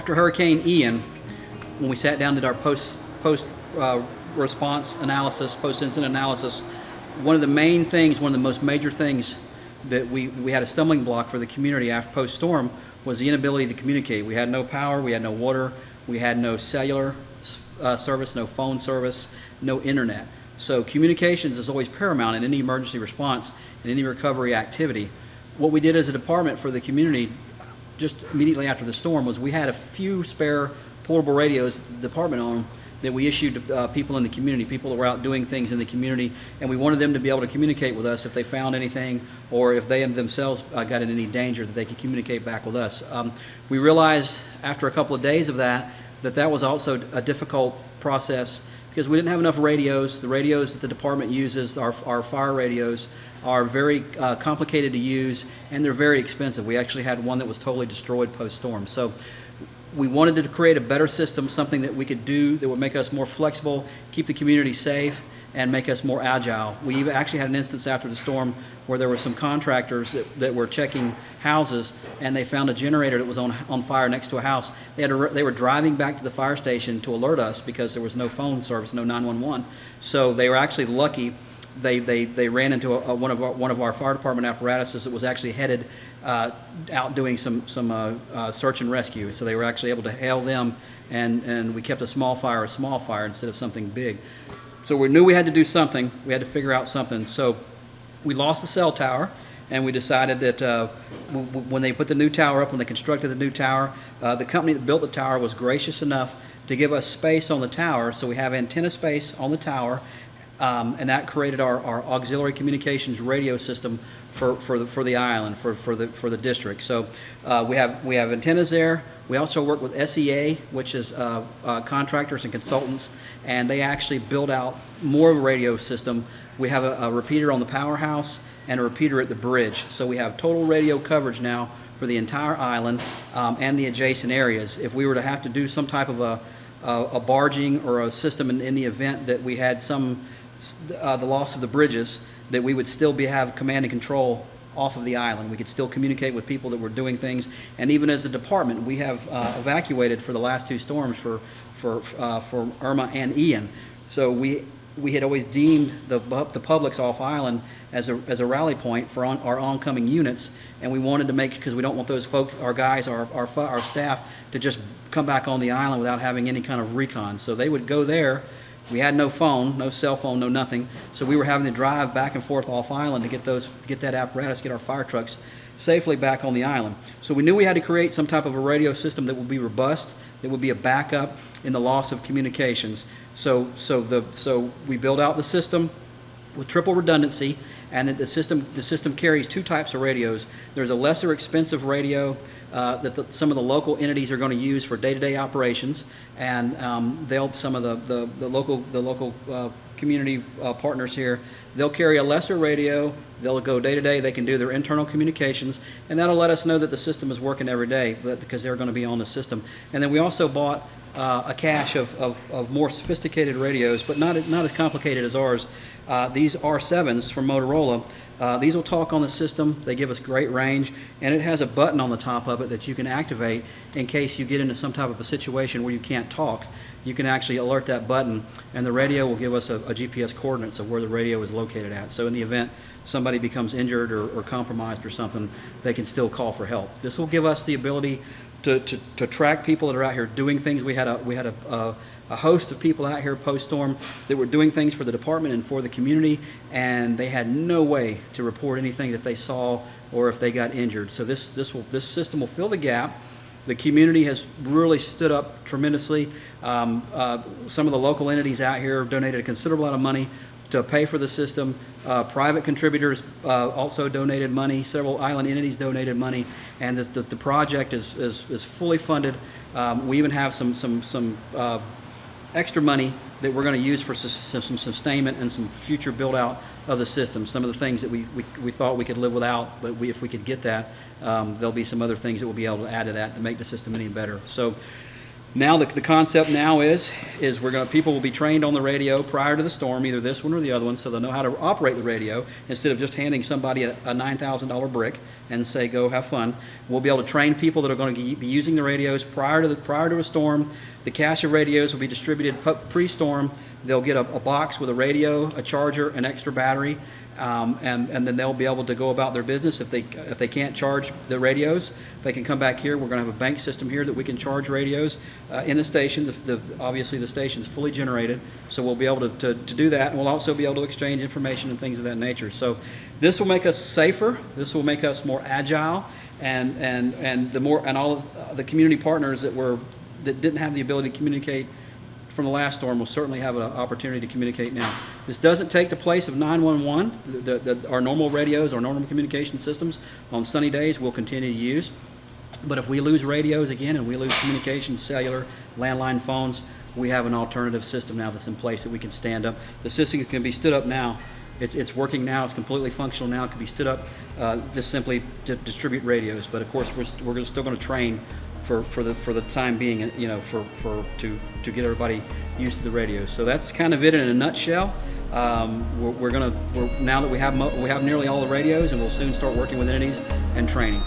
After Hurricane Ian, when we sat down and did our post response analysis, post-incident analysis, one of the main things, one of the most major things that we had a stumbling block for the community after post-storm was the inability to communicate. We had no power, we had no water, we had no cellular service, no phone service, no internet. So communications is always paramount in any emergency response and any recovery activity. What we did as a department for the community just immediately after the storm was we had a few spare portable radios that the department owned that we issued to people in the community, people that were out doing things in the community, and we wanted them to be able to communicate with us if they found anything or if they themselves got in any danger, that they could communicate back with us. We realized after a couple of days of that that was also a difficult process because we didn't have enough radios. The radios that the department uses, our fire radios, are very complicated to use and they're very expensive. We actually had one that was totally destroyed post-storm. So we wanted to create a better system, something that we could do that would make us more flexible, keep the community safe, and make us more agile. We actually had an instance after the storm where there were some contractors that were checking houses and they found a generator that was on fire next to a house. They were driving back to the fire station to alert us because there was no phone service, no 911. So they were actually lucky. They ran into one of our fire department apparatuses that was actually headed out doing some search and rescue. So they were actually able to hail them, and we kept a small fire instead of something big. So we knew we had to do something. We had to figure out something. So we lost the cell tower, and we decided that when they put the new tower up, when they constructed the new tower, the company that built the tower was gracious enough to give us space on the tower. So we have antenna space on the tower. And that created our auxiliary communications radio system for the island, for the district. So we have antennas there. We also work with SEA, which is contractors and consultants, and they actually build out more of a radio system. We have a repeater on the powerhouse and a repeater at the bridge. So we have total radio coverage now for the entire island and the adjacent areas. If we were to have to do some type of a barging or a system in the event that we had the loss of the bridges, that we would still have command and control off of the island. We could still communicate with people that were doing things, and even as a department, we have evacuated for the last two storms for Irma and Ian. So we had always deemed the public's off island as a rally point for our oncoming units, and we wanted to because we don't want those folks, our guys, our staff, to just come back on the island without having any kind of recon. So they would go there. We had no phone, no cell phone, no nothing. So we were having to drive back and forth off island to get that apparatus, get our fire trucks safely back on the island. So we knew we had to create some type of a radio system that would be robust, that would be a backup in the loss of communications. So we build out the system with triple redundancy, and that the system carries two types of radios. There's a lesser expensive radio that some of the local entities are going to use for day-to-day operations, and some of the local community partners here, they'll carry a lesser radio. They'll go day-to-day. They can do their internal communications, and that'll let us know that the system is working every day because they're going to be on the system. And then we also bought a cache of more sophisticated radios, but not as complicated as ours. These R7s from Motorola. These will talk on the system. They give us great range, and it has a button on the top of it that you can activate in case you get into some type of a situation where you can't talk. You can actually alert that button, and the radio will give us a GPS coordinates of where the radio is located at. So in the event somebody becomes injured or compromised or something, they can still call for help. This will give us the ability to track people that are out here doing things. We had a host of people out here post-storm that were doing things for the department and for the community, and they had no way to report anything that they saw or if they got injured. So this system will fill the gap. The community has really stood up tremendously. Some of the local entities out here have donated a considerable amount of money to pay for the system. Private contributors also donated money. Several island entities donated money, and the project is fully funded. We even have some extra money that we're going to use for some sustainment and some future build out of the system. Some of the things that we thought we could live without, but if we could get that, there'll be some other things that we'll be able to add to that to make the system any better. So Now the concept now is people will be trained on the radio prior to the storm, either this one or the other one, so they'll know how to operate the radio instead of just handing somebody a $9,000 brick and say go have fun. We'll be able to train people that are going to be using the radios prior to a storm. The cache of radios will be distributed pre-storm. They'll get a box with a radio, a charger, an extra battery. And then they'll be able to go about their business. If they can't charge the radios, they can come back here. We're going to have a bank system here that we can charge radios in the station. Obviously the station's fully generated, so we'll be able to do that, and we'll also be able to exchange information and things of that nature. So this will make us safer. This will make us more agile, and all of the community partners that didn't have the ability to communicate from the last storm will certainly have an opportunity to communicate now. This doesn't take the place of 911. Our normal radios, our normal communication systems on sunny days we'll continue to use. But if we lose radios again and we lose communication, cellular, landline phones, we have an alternative system now that's in place that we can stand up. The system can be stood up now. It's working now. It's completely functional now. It can be stood up just simply to distribute radios. But of course we're still going to train for the time being, to get everybody used to the radios. So that's kind of it in a nutshell. Now that we have nearly all the radios, and we'll soon start working with entities and training.